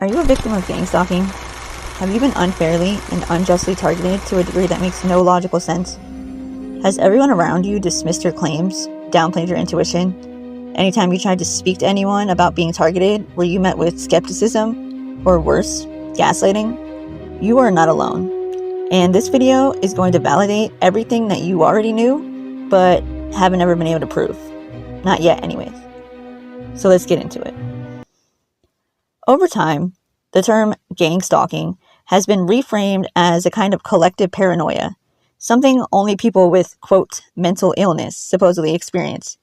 Are you a victim of gang stalking? Have you been unfairly and unjustly targeted to a degree that makes no logical sense? Has everyone around you dismissed your claims, downplayed your intuition? Anytime you tried to speak to anyone about being targeted, were you met with skepticism, or worse, gaslighting? You are not alone. And this video is going to validate everything that you already knew, but haven't ever been able to prove. Not yet, anyways. So let's get into it. Over time, the term gang stalking has been reframed as a kind of collective paranoia, something only people with, quote, mental illness supposedly experience.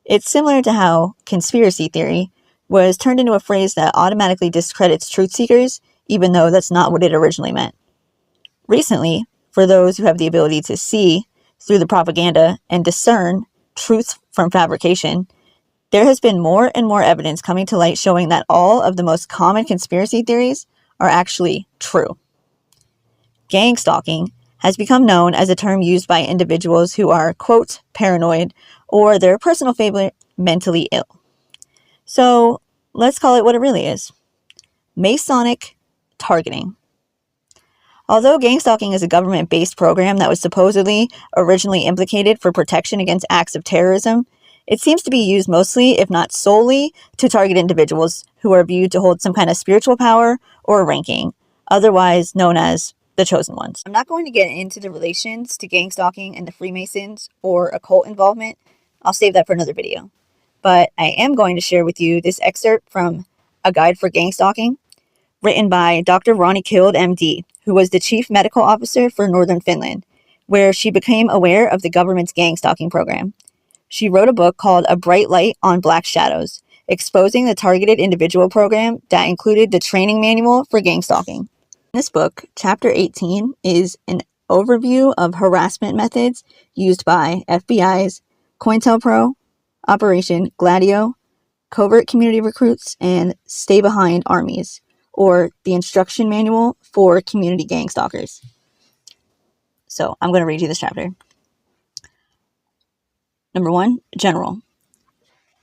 It's similar to how conspiracy theory was turned into a phrase that automatically discredits truth seekers, even though that's not what it originally meant. Recently, for those who have the ability to see through the propaganda and discern truth from fabrication, there has been more and more evidence coming to light showing that all of the most common conspiracy theories are actually true. Gang stalking has become known as a term used by individuals who are, quote, paranoid, or their personal favorite, mentally ill. So let's call it what it really is: Masonic targeting. Although gang stalking is a government-based program that was supposedly originally implicated for protection against acts of terrorism, it seems to be used mostly, if not solely, to target individuals who are viewed to hold some kind of spiritual power or ranking, otherwise known as the chosen ones. I'm not going to get into the relations to gang stalking and the Freemasons or occult involvement. I'll save that for another video. But I am going to share with you this excerpt from A Guide for Gang Stalking, written by Dr. Ronnie Kild, MD, who was the chief medical officer for Northern Finland, where she became aware of the government's gang stalking program. She wrote a book called A Bright Light on Black Shadows, exposing the targeted individual program that included the training manual for gang stalking. In this book, Chapter 18 is an overview of harassment methods used by FBI's COINTELPRO, Operation Gladio, covert community recruits, and stay behind armies, or the instruction manual for community gang stalkers. So I'm going to read you this chapter. Number 1, general.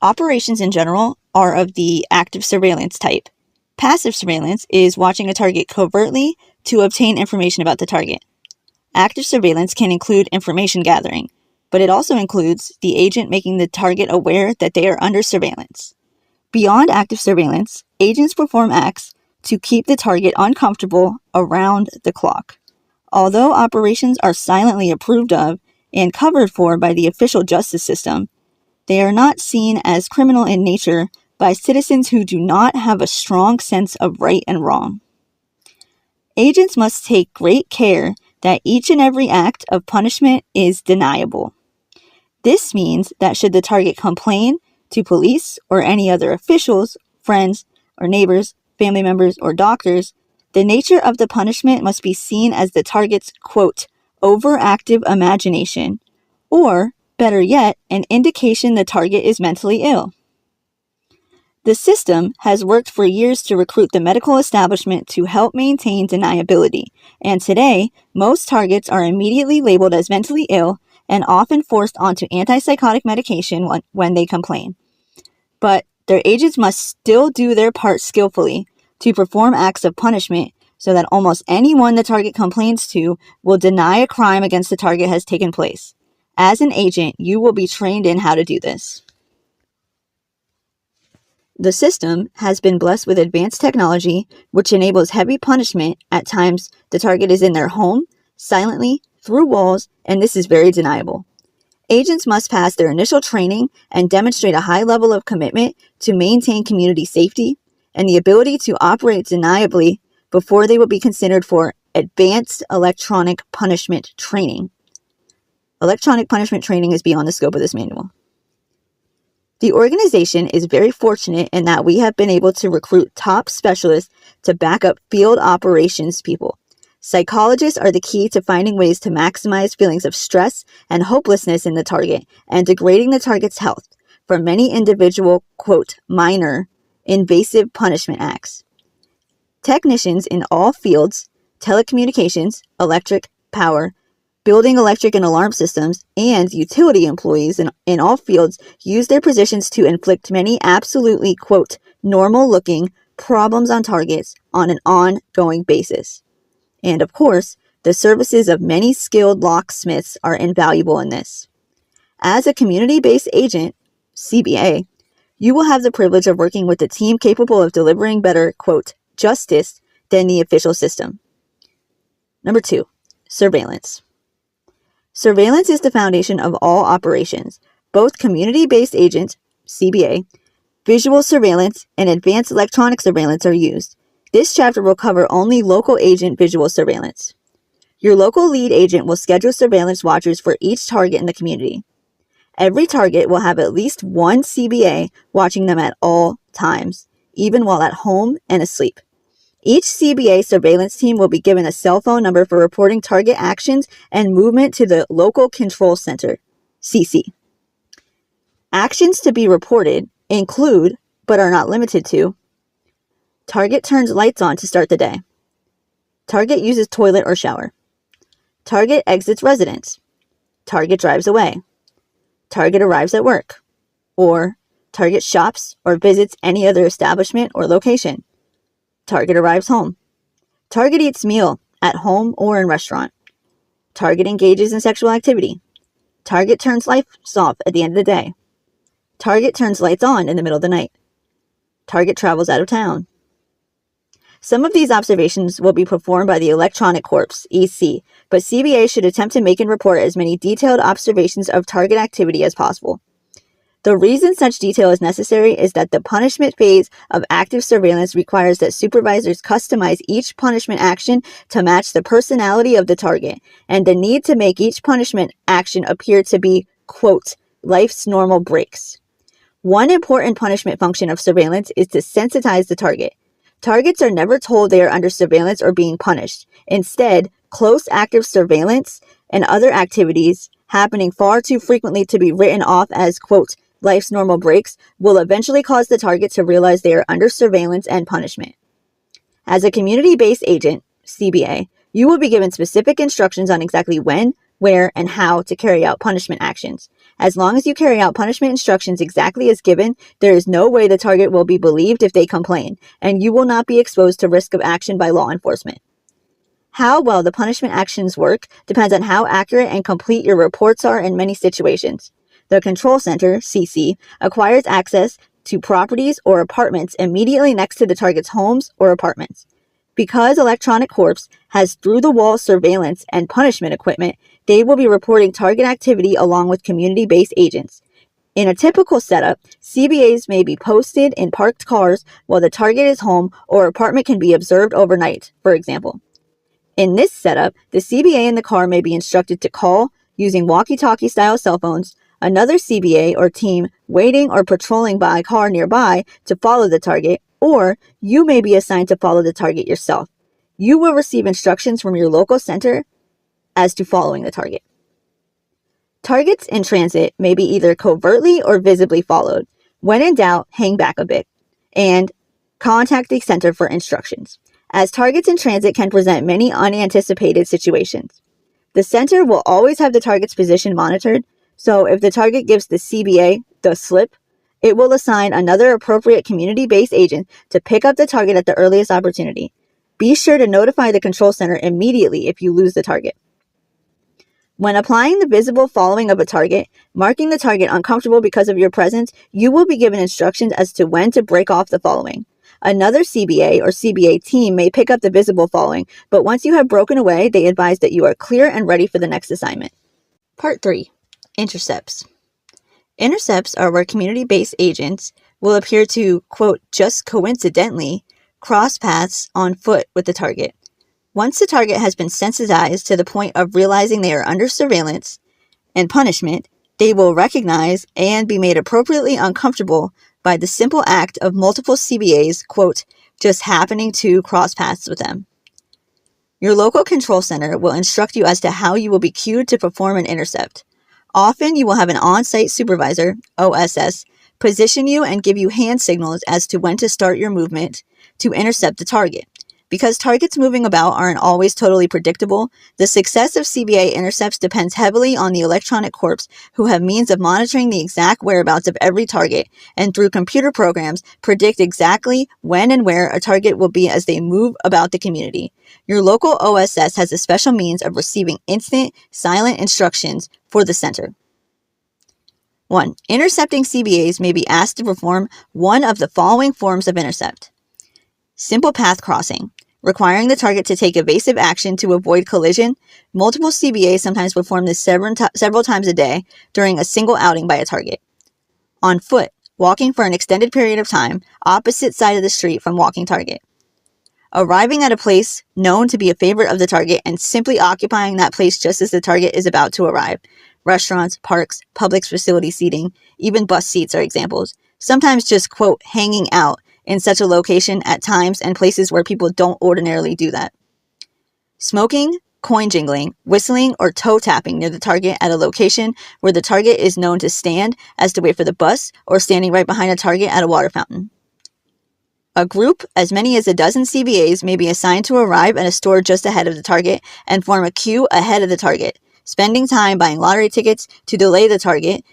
Operations in general are of the active surveillance type. Passive surveillance is watching a target covertly to obtain information about the target. Active surveillance can include information gathering, but it also includes the agent making the target aware that they are under surveillance. Beyond active surveillance, agents perform acts to keep the target uncomfortable around the clock. Although operations are silently approved of and covered for by the official justice system, they are not seen as criminal in nature by citizens who do not have a strong sense of right and wrong. Agents must take great care that each and every act of punishment is deniable. This means that should the target complain to police or any other officials, friends, or neighbors, family members, or doctors, the nature of the punishment must be seen as the target's, quote, overactive imagination, or, better yet, an indication the target is mentally ill. The system has worked for years to recruit the medical establishment to help maintain deniability, and today, most targets are immediately labeled as mentally ill and often forced onto antipsychotic medication when they complain. But their agents must still do their part skillfully to perform acts of punishment so that almost anyone the target complains to will deny a crime against the target has taken place. As an agent, you will be trained in how to do this. The system has been blessed with advanced technology, which enables heavy punishment. At times, the target is in their home, silently, through walls, and this is very deniable. Agents must pass their initial training and demonstrate a high level of commitment to maintain community safety and the ability to operate deniably before they will be considered for advanced electronic punishment training. Electronic punishment training is beyond the scope of this manual. The organization is very fortunate in that we have been able to recruit top specialists to back up field operations people. Psychologists are the key to finding ways to maximize feelings of stress and hopelessness in the target and degrading the target's health for many individual, quote, minor, invasive punishment acts. Technicians in all fields, telecommunications, electric, power, building electric and alarm systems, and utility employees in all fields use their positions to inflict many absolutely, quote, normal-looking problems on targets on an ongoing basis. And of course, the services of many skilled locksmiths are invaluable in this. As a community-based agent, CBA, you will have the privilege of working with a team capable of delivering better, quote, justice than the official system. Number 2, surveillance. Surveillance is the foundation of all operations. Both community-based agents, CBA, visual surveillance, and advanced electronic surveillance are used. This chapter will cover only local agent visual surveillance. Your local lead agent will schedule surveillance watchers for each target in the community. Every target will have at least one CBA watching them at all times, even while at home and asleep. Each CBA surveillance team will be given a cell phone number for reporting target actions and movement to the Local Control Center, CC. Actions to be reported include, but are not limited to, target turns lights on to start the day. Target uses toilet or shower. Target exits residence. Target drives away. Target arrives at work. Or target shops or visits any other establishment or location. Target arrives home. Target eats meal at home or in restaurant. Target engages in sexual activity. Target turns lights off at the end of the day. Target turns lights on in the middle of the night. Target travels out of town. Some of these observations will be performed by the Electronic Corps, EC, but CBA should attempt to make and report as many detailed observations of target activity as possible. The reason such detail is necessary is that the punishment phase of active surveillance requires that supervisors customize each punishment action to match the personality of the target, and the need to make each punishment action appear to be, quote, life's normal breaks. One important punishment function of surveillance is to sensitize the target. Targets are never told they are under surveillance or being punished. Instead, close active surveillance and other activities happening far too frequently to be written off as, quote, life's normal breaks will eventually cause the target to realize they are under surveillance and punishment. As a community-based agent, CBA, you will be given specific instructions on exactly when, where, and how to carry out punishment actions. As long as you carry out punishment instructions exactly as given, there is no way the target will be believed if they complain, and you will not be exposed to risk of action by law enforcement. How well the punishment actions work depends on how accurate and complete your reports are in many situations. The Control Center, CC, acquires access to properties or apartments immediately next to the target's homes or apartments. Because Electronic Corps has through-the-wall surveillance and punishment equipment, they will be reporting target activity along with community-based agents. In a typical setup, CBAs may be posted in parked cars while the target is home, or apartment can be observed overnight, for example. In this setup, the CBA in the car may be instructed to call using walkie-talkie style cell phones, another CBA or team waiting or patrolling by a car nearby to follow the target, or you may be assigned to follow the target yourself. You will receive instructions from your local center as to following the target. Targets in transit may be either covertly or visibly followed. When in doubt, hang back a bit and contact the center for instructions, as targets in transit can present many unanticipated situations. The center will always have the target's position monitored, so if the target gives the CBA the slip, it will assign another appropriate community-based agent to pick up the target at the earliest opportunity. Be sure to notify the control center immediately if you lose the target. When applying the visible following of a target, marking the target uncomfortable because of your presence, you will be given instructions as to when to break off the following. Another CBA or CBA team may pick up the visible following, but once you have broken away, they advise that you are clear and ready for the next assignment. Part 3. Intercepts. Intercepts are where community-based agents will appear to, quote, just coincidentally, cross paths on foot with the target. Once the target has been sensitized to the point of realizing they are under surveillance and punishment, they will recognize and be made appropriately uncomfortable by the simple act of multiple CBAs, quote, just happening to cross paths with them. Your local control center will instruct you as to how you will be cued to perform an intercept. Often you will have an on-site supervisor, OSS, position you and give you hand signals as to when to start your movement to intercept the target. Because targets moving about aren't always totally predictable, the success of CBA intercepts depends heavily on the electronic corps, who have means of monitoring the exact whereabouts of every target, and through computer programs predict exactly when and where a target will be as they move about the community. Your local OSS has a special means of receiving instant, silent instructions for the center. 1. Intercepting CBAs may be asked to perform one of the following forms of intercept. Simple path crossing, requiring the target to take evasive action to avoid collision. Multiple CBAs sometimes perform this several times a day during a single outing by a target. On foot, walking for an extended period of time, opposite side of the street from walking target. Arriving at a place known to be a favorite of the target and simply occupying that place just as the target is about to arrive. Restaurants, parks, public facility seating, even bus seats are examples. Sometimes just, quote, hanging out in such a location at times and places where people don't ordinarily do that. Smoking, coin jingling, whistling, or toe tapping near the target at a location where the target is known to stand as to wait for the bus, or standing right behind a target at a water fountain. A group, as many as a dozen CBAs, may be assigned to arrive at a store just ahead of the target and form a queue ahead of the target, spending time buying lottery tickets to delay the target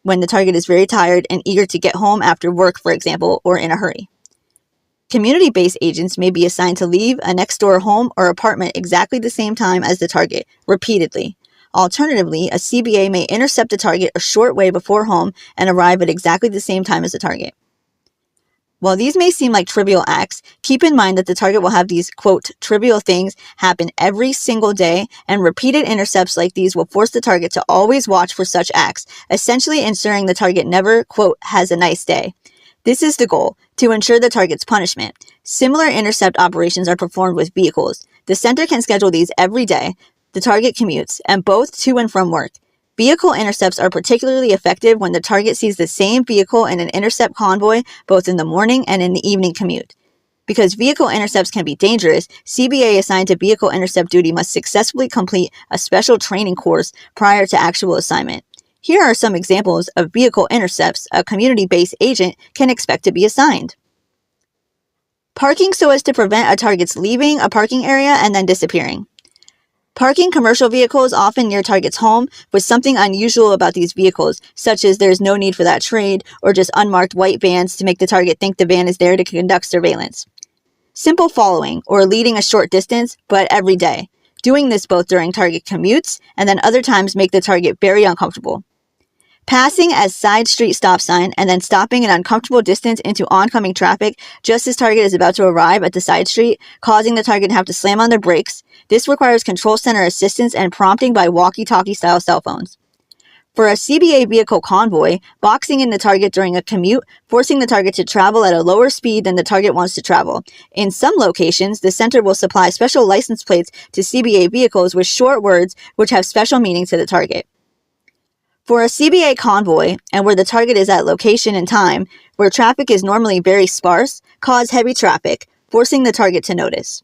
when the target is very tired and eager to get home after work, for example, or in a hurry. Community-based agents may be assigned to leave a next-door home or apartment exactly the same time as the target, repeatedly. Alternatively, a CBA may intercept the target a short way before home and arrive at exactly the same time as the target. While these may seem like trivial acts, keep in mind that the target will have these, quote, trivial things happen every single day, and repeated intercepts like these will force the target to always watch for such acts, essentially ensuring the target never, quote, has a nice day. This is the goal, to ensure the target's punishment. Similar intercept operations are performed with vehicles. The center can schedule these every day. The target commutes, and both to and from work. Vehicle intercepts are particularly effective when the target sees the same vehicle in an intercept convoy both in the morning and in the evening commute. Because vehicle intercepts can be dangerous, CBA assigned to vehicle intercept duty must successfully complete a special training course prior to actual assignment. Here are some examples of vehicle intercepts a community-based agent can expect to be assigned. Parking so as to prevent a target's leaving a parking area and then disappearing. Parking commercial vehicles often near target's home with something unusual about these vehicles, such as there's no need for that trade, or just unmarked white vans to make the target think the van is there to conduct surveillance. Simple following, or leading a short distance, but every day. Doing this both during target commutes and then other times make the target very uncomfortable. Passing as side street stop sign and then stopping an uncomfortable distance into oncoming traffic just as target is about to arrive at the side street, causing the target to have to slam on their brakes. This requires control center assistance and prompting by walkie-talkie style cell phones. For a CBA vehicle convoy, boxing in the target during a commute, forcing the target to travel at a lower speed than the target wants to travel. In some locations, the center will supply special license plates to CBA vehicles with short words which have special meaning to the target. For a CBA convoy, and where the target is at location and time, where traffic is normally very sparse, cause heavy traffic, forcing the target to notice.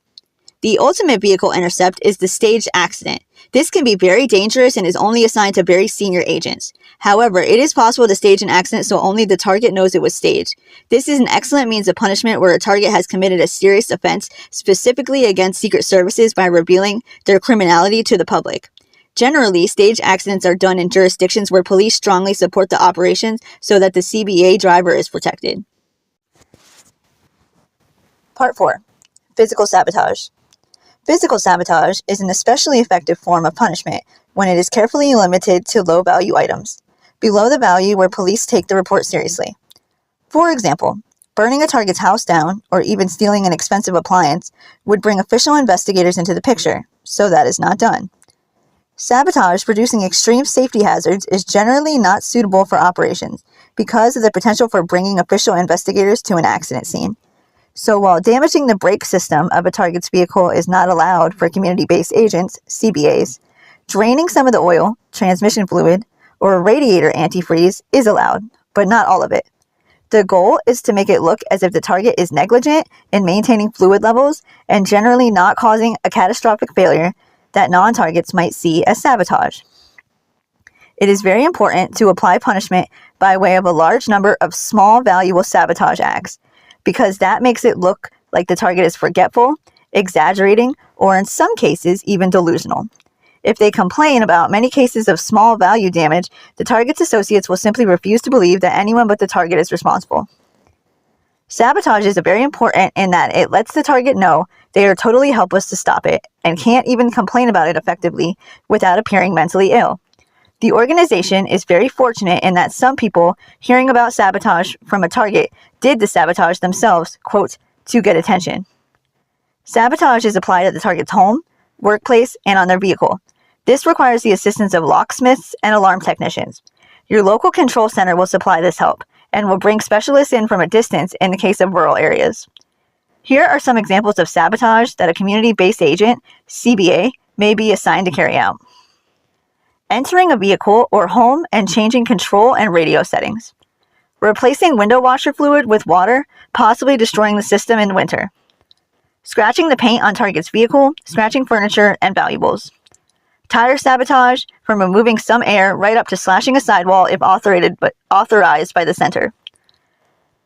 The ultimate vehicle intercept is the staged accident. This can be very dangerous and is only assigned to very senior agents. However, it is possible to stage an accident so only the target knows it was staged. This is an excellent means of punishment where a target has committed a serious offense, specifically against secret services, by revealing their criminality to the public. Generally, staged accidents are done in jurisdictions where police strongly support the operations so that the CBA driver is protected. Part 4. Physical sabotage. Physical sabotage is an especially effective form of punishment when it is carefully limited to low-value items, below the value where police take the report seriously. For example, burning a target's house down, or even stealing an expensive appliance, would bring official investigators into the picture, so that is not done. Sabotage producing extreme safety hazards is generally not suitable for operations because of the potential for bringing official investigators to an accident scene. So while damaging the brake system of a target's vehicle is not allowed for community-based agents, CBAs, draining some of the oil, transmission fluid, or a radiator antifreeze is allowed, but not all of it. The goal is to make it look as if the target is negligent in maintaining fluid levels and generally not causing a catastrophic failure that non-targets might see as sabotage. It is very important to apply punishment by way of a large number of small, valuable sabotage acts, because that makes it look like the target is forgetful exaggerating, or in some cases, even delusional. If they complain about many cases of small value damage, the target's associates will simply refuse to believe that anyone but the target is responsible. Sabotage is very important in that it lets the target know they are totally helpless to stop it and can't even complain about it effectively without appearing mentally ill. The organization is very fortunate in that some people hearing about sabotage from a target did the sabotage themselves, quote, to get attention. Sabotage is applied at the target's home, workplace, and on their vehicle. This requires the assistance of locksmiths and alarm technicians. Your local control center will supply this help and will bring specialists in from a distance in the case of rural areas. Here are some examples of sabotage that a community-based agent, CBA, may be assigned to carry out. Entering a vehicle or home and changing control and radio settings. Replacing window washer fluid with water, possibly destroying the system in winter. Scratching the paint on target's vehicle, scratching furniture and valuables. Tire sabotage, from removing some air right up to slashing a sidewall if authorized by the center.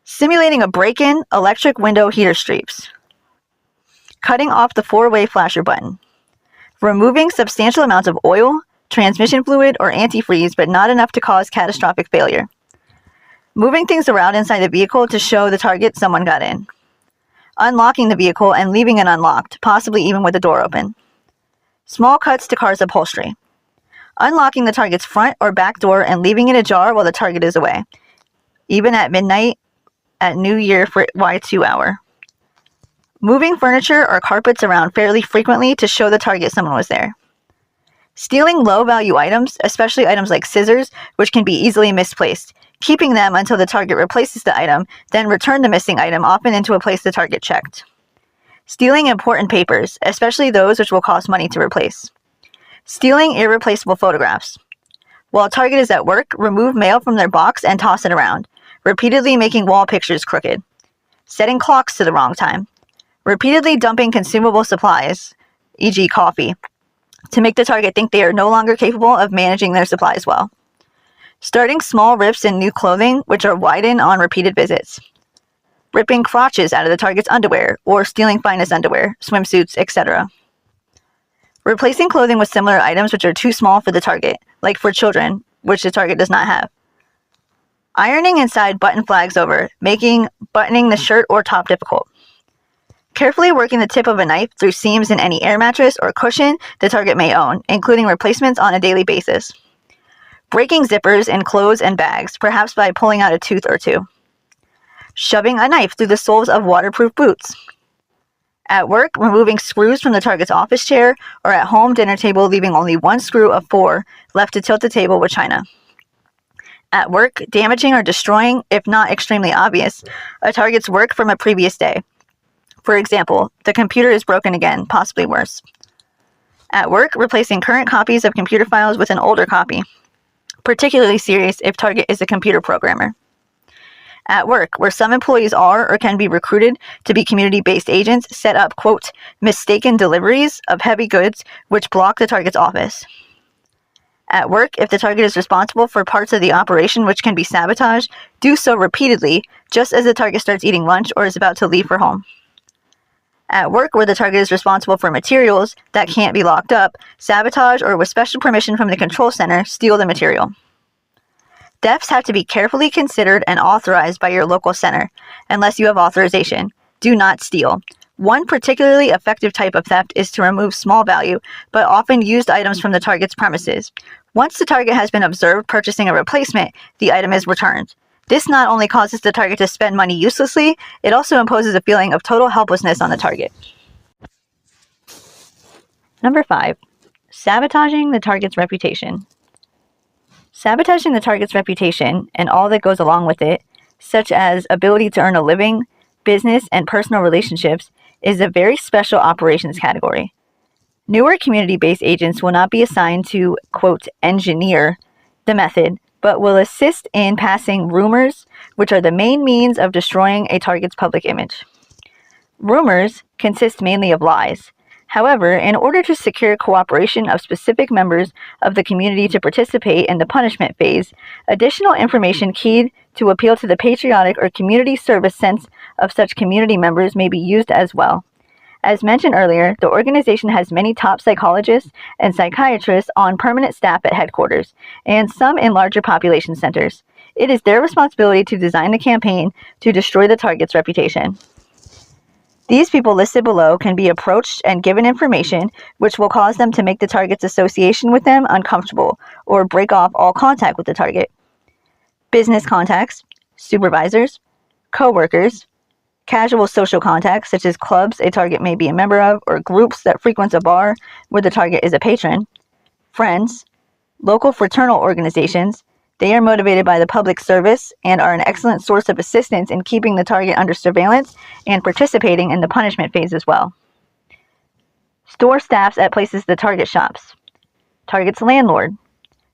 Simulating a break-in, electric window heater strips. Cutting off the four-way flasher button. Removing substantial amounts of oil, transmission fluid, or antifreeze, but not enough to cause catastrophic failure. Moving things around inside the vehicle to show the target someone got in. Unlocking the vehicle and leaving it unlocked, possibly even with the door open. Small cuts to car's upholstery. Unlocking the target's front or back door and leaving it ajar while the target is away, even at midnight at New Year for Y2 hour. Moving furniture or carpets around fairly frequently to show the target someone was there. Stealing low-value items, especially items like scissors, which can be easily misplaced. Keeping them until the target replaces the item, then return the missing item, often into a place the target checked. Stealing important papers, especially those which will cost money to replace. Stealing irreplaceable photographs. While a target is at work, remove mail from their box and toss it around, repeatedly making wall pictures crooked. Setting clocks to the wrong time. Repeatedly dumping consumable supplies, e.g. coffee, to make the target think they are no longer capable of managing their supplies well. Starting small rips in new clothing, which are widened on repeated visits. Ripping crotches out of the target's underwear, or stealing finest underwear, swimsuits, etc. Replacing clothing with similar items which are too small for the target, like for children, which the target does not have. Ironing inside button flags over, making buttoning the shirt or top difficult. Carefully working the tip of a knife through seams in any air mattress or cushion the target may own, including replacements on a daily basis. Breaking zippers in clothes and bags, perhaps by pulling out a tooth or two. Shoving a knife through the soles of waterproof boots. At work, removing screws from the target's office chair, or at home dinner table, leaving only one screw of 4 left to tilt the table with china. At work, damaging or destroying, if not extremely obvious, a target's work from a previous day. For example, the computer is broken again, possibly worse. At work, replacing current copies of computer files with an older copy. Particularly serious if target is a computer programmer. At work, where some employees are or can be recruited to be community-based agents, set up, quote, mistaken deliveries of heavy goods which block the target's office. At work, if the target is responsible for parts of the operation which can be sabotaged, do so repeatedly, just as the target starts eating lunch or is about to leave for home. At work, where the target is responsible for materials that can't be locked up, sabotage or with special permission from the control center, steal the material. Thefts have to be carefully considered and authorized by your local center, unless you have authorization. Do not steal. One particularly effective type of theft is to remove small value, but often used items from the target's premises. Once the target has been observed purchasing a replacement, the item is returned. This not only causes the target to spend money uselessly, it also imposes a feeling of total helplessness on the target. Number 5. Sabotaging the target's reputation. Sabotaging the target's reputation and all that goes along with it, such as ability to earn a living, business, and personal relationships, is a very special operations category. Newer community-based agents will not be assigned to, quote, engineer the method, but will assist in passing rumors, which are the main means of destroying a target's public image. Rumors consist mainly of lies. However, in order to secure cooperation of specific members of the community to participate in the punishment phase, additional information keyed to appeal to the patriotic or community service sense of such community members may be used as well. As mentioned earlier, the organization has many top psychologists and psychiatrists on permanent staff at headquarters, and some in larger population centers. It is their responsibility to design the campaign to destroy the target's reputation. These people listed below can be approached and given information which will cause them to make the target's association with them uncomfortable or break off all contact with the target. Business contacts, supervisors, co-workers, casual social contacts such as clubs a target may be a member of or groups that frequents a bar where the target is a patron, friends, local fraternal organizations. They are motivated by the public service and are an excellent source of assistance in keeping the target under surveillance and participating in the punishment phase as well. Store staffs at places the target shops, target's landlord,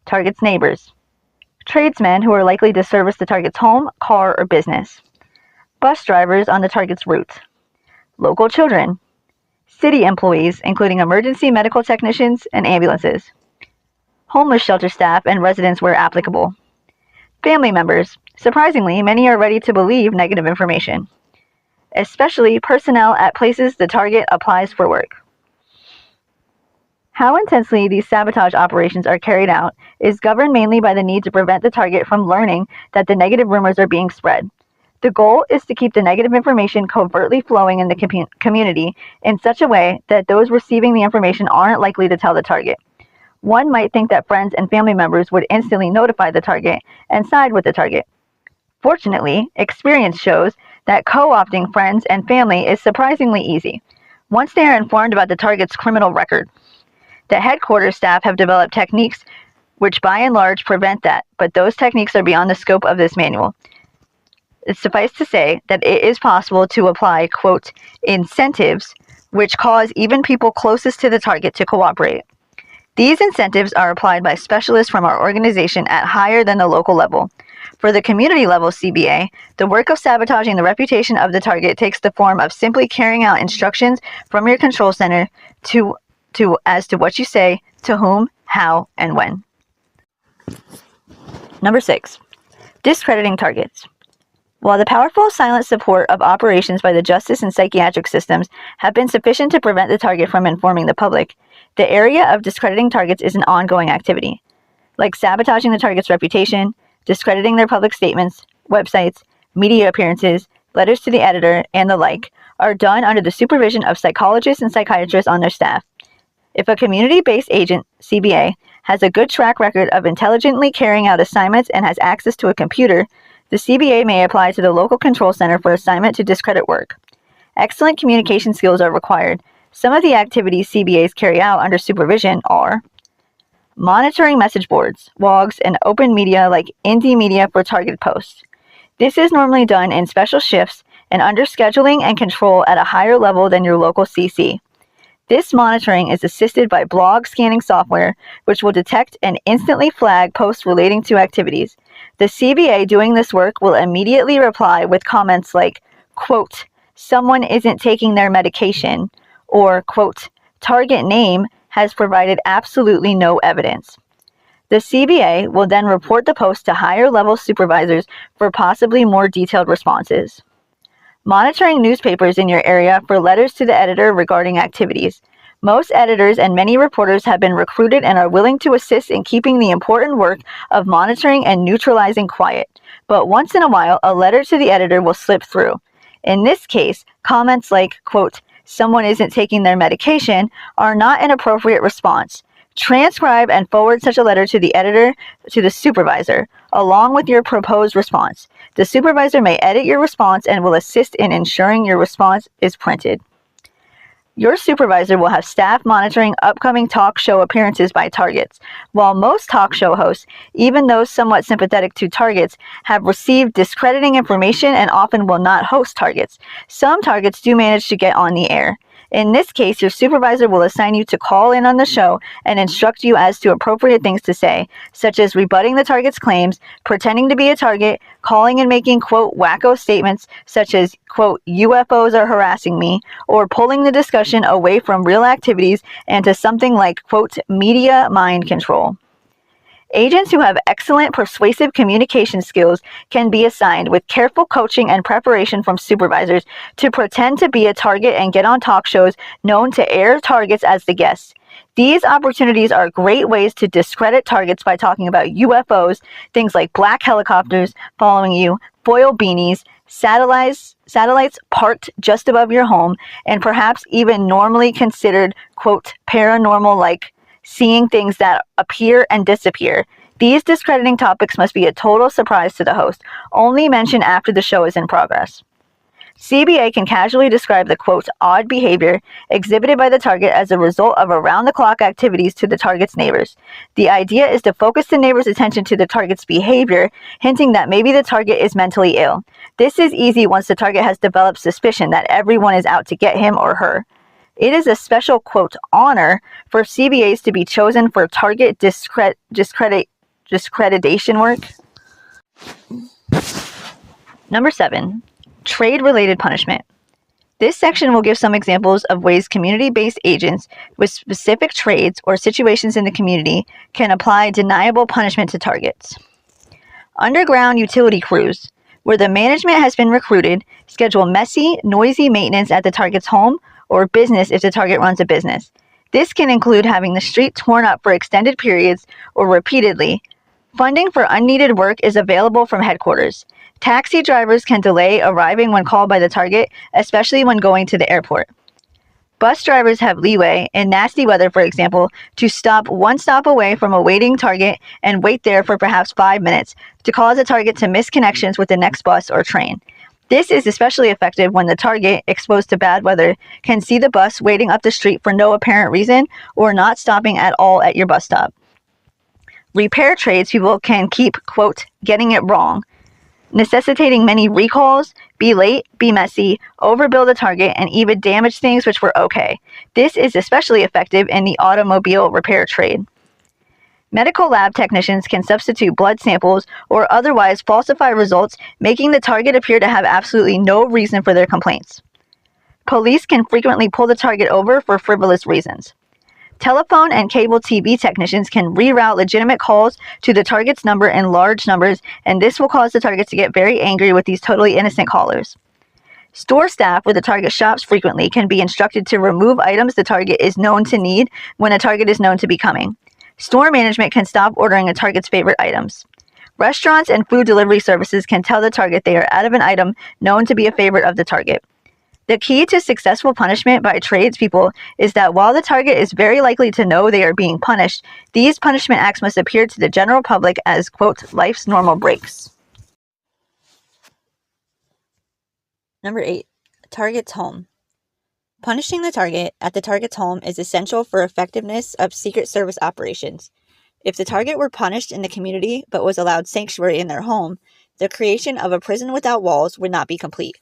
target's neighbors, tradesmen who are likely to service the target's home, car, or business, bus drivers on the target's route, local children, city employees including emergency medical technicians and ambulances, homeless shelter staff and residents where applicable, family members. Surprisingly, many are ready to believe negative information, especially personnel at places the target applies for work. How intensely these sabotage operations are carried out is governed mainly by the need to prevent the target from learning that the negative rumors are being spread. The goal is to keep the negative information covertly flowing in the community in such a way that those receiving the information aren't likely to tell the target. One might think that friends and family members would instantly notify the target and side with the target. Fortunately, experience shows that co-opting friends and family is surprisingly easy once they are informed about the target's criminal record. The headquarters staff have developed techniques which by and large prevent that, but those techniques are beyond the scope of this manual. It's suffice to say that it is possible to apply, quote, incentives which cause even people closest to the target to cooperate. These incentives are applied by specialists from our organization at higher than the local level. For the community level CBA, the work of sabotaging the reputation of the target takes the form of simply carrying out instructions from your control center as to what you say, to whom, how, and when. Number 6. Discrediting targets. While the powerful silent support of operations by the justice and psychiatric systems have been sufficient to prevent the target from informing the public, the area of discrediting targets is an ongoing activity. Like sabotaging the target's reputation, discrediting their public statements, websites, media appearances, letters to the editor, and the like, are done under the supervision of psychologists and psychiatrists on their staff. If a community-based agent, CBA, has a good track record of intelligently carrying out assignments and has access to a computer, the CBA may apply to the local control center for assignment to discredit work. Excellent communication skills are required. Some of the activities CBAs carry out under supervision are monitoring message boards, blogs, and open media like indie media for targeted posts. This is normally done in special shifts and under scheduling and control at a higher level than your local CC. This monitoring is assisted by blog scanning software, which will detect and instantly flag posts relating to activities. The CBA doing this work will immediately reply with comments like, quote, someone isn't taking their medication, or, quote, target name has provided absolutely no evidence. The CBA will then report the post to higher level supervisors for possibly more detailed responses. Monitoring newspapers in your area for letters to the editor regarding activities. Most editors and many reporters have been recruited and are willing to assist in keeping the important work of monitoring and neutralizing quiet. But once in a while, a letter to the editor will slip through. In this case, comments like, quote, someone isn't taking their medication are not an appropriate response. Transcribe and forward such a letter to the editor to the supervisor, along with your proposed response. The supervisor may edit your response and will assist in ensuring your response is printed. Your supervisor will have staff monitoring upcoming talk show appearances by targets. While most talk show hosts, even those somewhat sympathetic to targets, have received discrediting information and often will not host targets, some targets do manage to get on the air. In this case, your supervisor will assign you to call in on the show and instruct you as to appropriate things to say, such as rebutting the target's claims, pretending to be a target, calling and making, quote, wacko statements such as, quote, UFOs are harassing me, or pulling the discussion away from real activities and to something like, quote, media mind control. Agents who have excellent persuasive communication skills can be assigned with careful coaching and preparation from supervisors to pretend to be a target and get on talk shows known to air targets as the guests. These opportunities are great ways to discredit targets by talking about UFOs, things like black helicopters following you, foil beanies, satellites parked just above your home, and perhaps even normally considered, quote, paranormal, like seeing things that appear and disappear. These discrediting topics must be a total surprise to the host, only mentioned after the show is in progress. CBA can casually describe the, quote, odd behavior exhibited by the target as a result of around-the-clock activities to the target's neighbors. The idea is to focus the neighbor's attention to the target's behavior, hinting that maybe the target is mentally ill. This is easy once the target has developed suspicion that everyone is out to get him or her. It is a special, quote, honor for CBAs to be chosen for target discreditation work. Number 7. Trade-related punishment. This section will give some examples of ways community-based agents with specific trades or situations in the community can apply deniable punishment to targets. Underground utility crews, where the management has been recruited, schedule messy, noisy maintenance at the target's home or business if the target runs a business. This can include having the street torn up for extended periods or repeatedly. Funding for unneeded work is available from headquarters. Taxi drivers can delay arriving when called by the target, especially when going to the airport. Bus drivers have leeway, in nasty weather for example, to stop one stop away from a waiting target and wait there for perhaps 5 minutes to cause a target to miss connections with the next bus or train. This is especially effective when the target, exposed to bad weather, can see the bus waiting up the street for no apparent reason or not stopping at all at your bus stop. Repair tradespeople can keep, quote, getting it wrong, necessitating many recalls, be late, be messy, overbill the target, and even damage things which were okay. This is especially effective in the automobile repair trade. Medical lab technicians can substitute blood samples or otherwise falsify results, making the target appear to have absolutely no reason for their complaints. Police can frequently pull the target over for frivolous reasons. Telephone and cable TV technicians can reroute legitimate calls to the target's number in large numbers, and this will cause the target to get very angry with these totally innocent callers. Store staff where the target shops frequently can be instructed to remove items the target is known to need when a target is known to be coming. Store management can stop ordering a target's favorite items. Restaurants and food delivery services can tell the target they are out of an item known to be a favorite of the target. The key to successful punishment by tradespeople is that while the target is very likely to know they are being punished, these punishment acts must appear to the general public as, quote, life's normal breaks. Number 8. Target's home. Punishing the target at the target's home is essential for effectiveness of Secret Service operations. If the target were punished in the community but was allowed sanctuary in their home, the creation of a prison without walls would not be complete.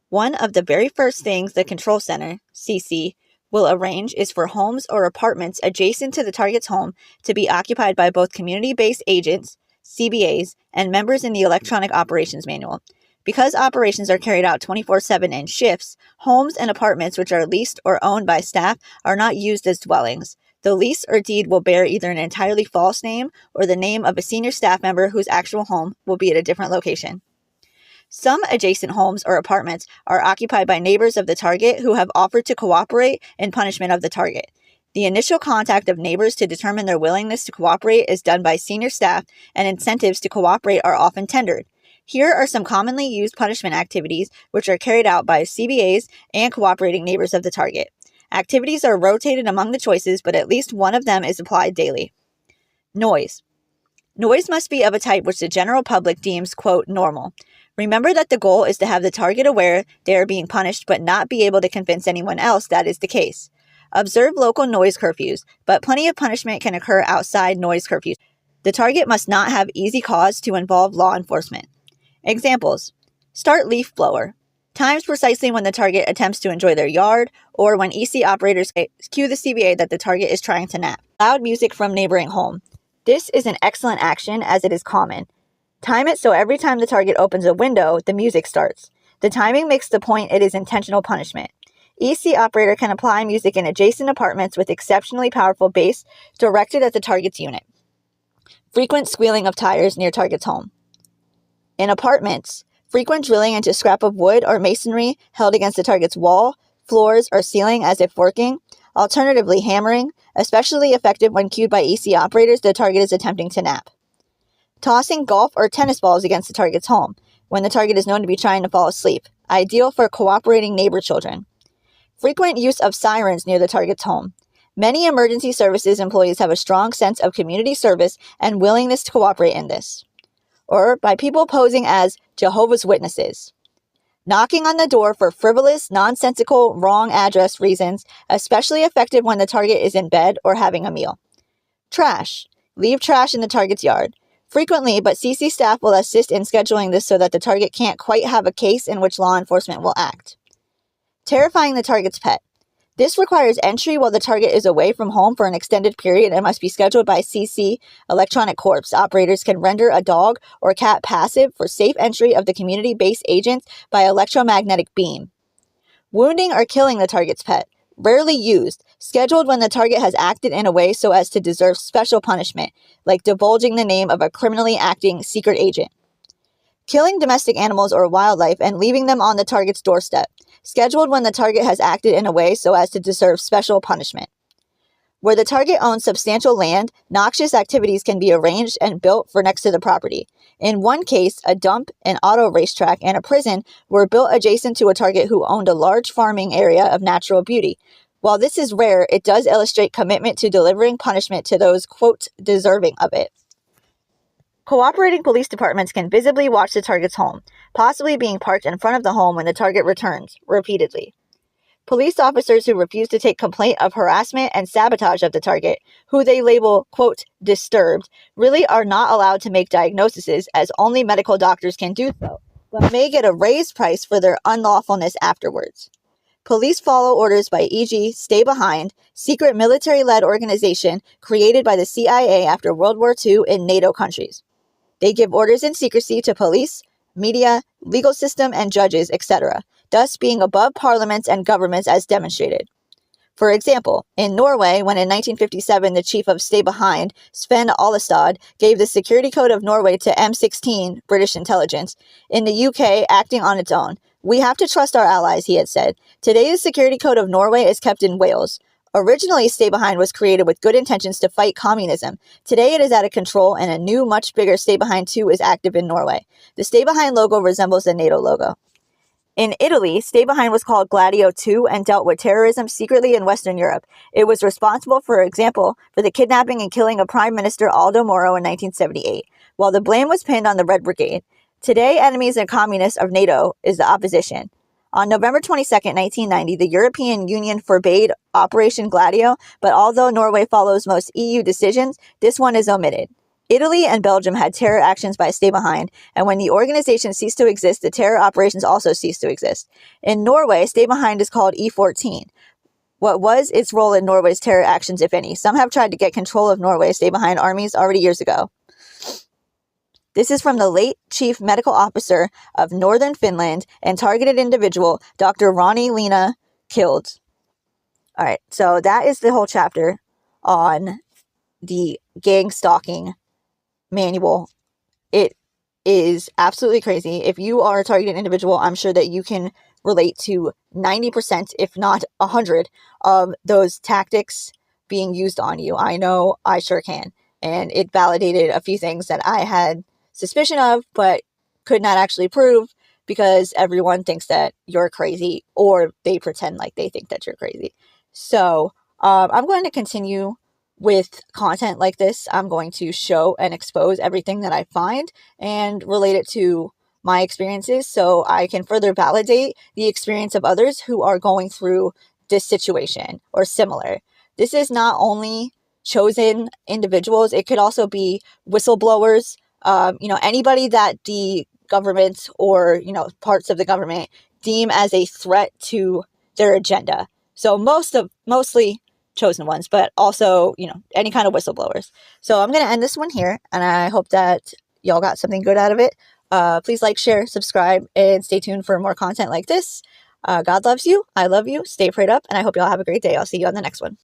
One of the very first things the Control Center, CC, will arrange is for homes or apartments adjacent to the target's home to be occupied by both community-based agents, CBAs, and members in the Electronic Operations Manual. Because operations are carried out 24/7 in shifts, homes and apartments which are leased or owned by staff are not used as dwellings. The lease or deed will bear either an entirely false name or the name of a senior staff member whose actual home will be at a different location. Some adjacent homes or apartments are occupied by neighbors of the target who have offered to cooperate in punishment of the target. The initial contact of neighbors to determine their willingness to cooperate is done by senior staff, and incentives to cooperate are often tendered. Here are some commonly used punishment activities which are carried out by CBAs and cooperating neighbors of the target. Activities are rotated among the choices, but at least one of them is applied daily. Noise. Noise must be of a type which the general public deems, quote, normal. Remember that the goal is to have the target aware they are being punished but not be able to convince anyone else that is the case. Observe local noise curfews, but plenty of punishment can occur outside noise curfews. The target must not have easy cause to involve law enforcement. Examples. Start leaf blower. Times precisely when the target attempts to enjoy their yard or when EC operators cue the CBA that the target is trying to nap. Loud music from neighboring home. This is an excellent action as it is common. Time it so every time the target opens a window, the music starts. The timing makes the point it is intentional punishment. EC operator can apply music in adjacent apartments with exceptionally powerful bass directed at the target's unit. Frequent squealing of tires near target's home. In apartments, frequent drilling into scrap of wood or masonry held against the target's wall, floors, or ceiling as if working. Alternatively, hammering, especially effective when cued by AC operators the target is attempting to nap. Tossing golf or tennis balls against the target's home when the target is known to be trying to fall asleep. Ideal for cooperating neighbor children. Frequent use of sirens near the target's home. Many emergency services employees have a strong sense of community service and willingness to cooperate in this. Or by people posing as Jehovah's Witnesses. Knocking on the door for frivolous, nonsensical, wrong address reasons, especially effective when the target is in bed or having a meal. Trash. Leave trash in the target's yard. Frequently, but CC staff will assist in scheduling this so that the target can't quite have a case in which law enforcement will act. Terrifying the target's pet. This requires entry while the target is away from home for an extended period and must be scheduled by CC Electronic Corps. Operators can render a dog or cat passive for safe entry of the community-based agents by electromagnetic beam. Wounding or killing the target's pet. Rarely used. Scheduled when the target has acted in a way so as to deserve special punishment, like divulging the name of a criminally acting secret agent. Killing domestic animals or wildlife and leaving them on the target's doorstep. Scheduled when the target has acted in a way so as to deserve special punishment. Where the target owns substantial land, noxious activities can be arranged and built for next to the property. In one case, a dump, an auto racetrack, and a prison were built adjacent to a target who owned a large farming area of natural beauty. While this is rare, it does illustrate commitment to delivering punishment to those, quote, deserving of it. Cooperating police departments can visibly watch the target's home, possibly being parked in front of the home when the target returns, repeatedly. Police officers who refuse to take complaint of harassment and sabotage of the target, who they label, quote, disturbed, really are not allowed to make diagnoses as only medical doctors can do so, but may get a raised price for their unlawfulness afterwards. Police follow orders by e.g. Stay Behind, secret military-led organization created by the CIA after World War II in NATO countries. They give orders in secrecy to police, media, legal system, and judges, etc., thus being above parliaments and governments as demonstrated. For example, in Norway, when in 1957 the chief of Stay Behind, Sven Alestad, gave the security code of Norway to M16, British intelligence, in the UK acting on its own. We have to trust our allies, he had said. Today the security code of Norway is kept in Wales. Originally, Stay Behind was created with good intentions to fight communism. Today it is out of control and a new, much bigger Stay Behind 2 is active in Norway. The Stay Behind logo resembles the NATO logo. In Italy, Stay Behind was called Gladio 2 and dealt with terrorism secretly in Western Europe. It was responsible, for example, for the kidnapping and killing of Prime Minister Aldo Moro in 1978, while the blame was pinned on the Red Brigade. Today, enemies and communists of NATO is the opposition. On November 22, 1990, the European Union forbade Operation Gladio, but although Norway follows most EU decisions, this one is omitted. Italy and Belgium had terror actions by Stay Behind, and when the organization ceased to exist, the terror operations also ceased to exist. In Norway, Stay Behind is called E14. What was its role in Norway's terror actions, if any? Some have tried to get control of Norway's Stay Behind armies already years ago. This is from the late Chief Medical Officer of Northern Finland and targeted individual, Dr. Ronnie Lena killed. All right, so that is the whole chapter on the gang stalking manual. It is absolutely crazy. If you are a targeted individual, I'm sure that you can relate to 90%, if not 100, of those tactics being used on you. I know I sure can. And it validated a few things that I had suspicion of, but could not actually prove because everyone thinks that you're crazy or they pretend like they think that you're crazy. So I'm going to continue with content like this. I'm going to show and expose everything that I find and relate it to my experiences so I can further validate the experience of others who are going through this situation or similar. This is not only chosen individuals, it could also be whistleblowers, anybody that the government or, parts of the government deem as a threat to their agenda. So mostly chosen ones, but also, any kind of whistleblowers. So I'm going to end this one here, and I hope that y'all got something good out of it. Please like, share, subscribe, and stay tuned for more content like this. God loves you. I love you. Stay prayed up, and I hope y'all have a great day. I'll see you on the next one.